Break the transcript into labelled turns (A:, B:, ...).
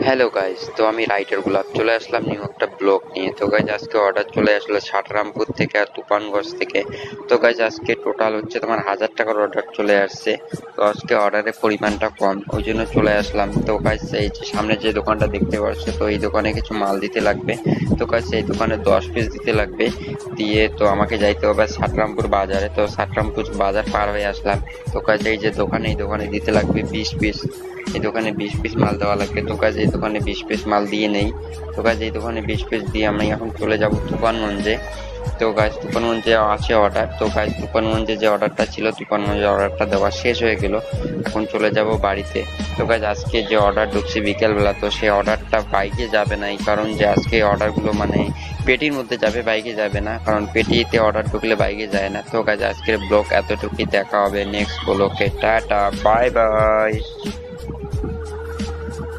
A: Hello guys, তো আমি writer গোলাপ চলে আসলাম নিউ একটা ব্লগ নিয়ে। তো গাইজ আজকে অর্ডার চলে আসলো সাটরামপুর থেকে আর তুফানগঞ্জ থেকে। তো গাইজ আজকে টোটাল হচ্ছে তোমার 1000 টাকার অর্ডার চলে আসছে। তো আজকে অর্ডারের পরিমাণটা কম, ওই জন্য চলে আসলাম। তো গাইজ এই যে সামনে যে দোকানটা দেখতে পাচ্ছ, তো এই দোকানে কিছু মাল দিতে লাগবে। তো গাইজ এই দোকানে 10 পিস দিতে লাগবে। দিয়ে তো আমাকে যাইতে হবে সাটরামপুর বাজারে। তো সাটরামপুর বাজার পার হয়ে আসলাম। তো গাইজ এই যে দোকানে, এই দোকানে দিতে লাগবে 20 পিস। এই দোকানে 20 পিস মাল দেওয়া লাগবে। তো কাজ এই দোকানে 20 পিস মাল দিয়ে নেই। তো কাজ এই দোকানে 20 পিস দিয়ে আমি এখন চলে যাব তুফানগঞ্জে। তো গাছ তুফানগঞ্জে আছে অর্ডার। তো গাছ তুফানগঞ্জে যে অর্ডারটা ছিল, তুফানগঞ্জে অর্ডারটা দেওয়া শেষ হয়ে গেল। এখন চলে যাব বাড়িতে। তো গাছ আজকে যে অর্ডার ঢুকছে বিকেলবেলা, তো সেই অর্ডারটা বাইকে যাবে না, এই কারণ যে আজকে অর্ডারগুলো মানে পেটির মধ্যে যাবে, বাইকে যাবে না, কারণ পেটিতে অর্ডার ঢুকলে বাইকে যায় না। তো গাছ আজকের ব্লগ এতটুকুই, দেখা হবে নেক্সট ব্লগে। Tata, bye bye.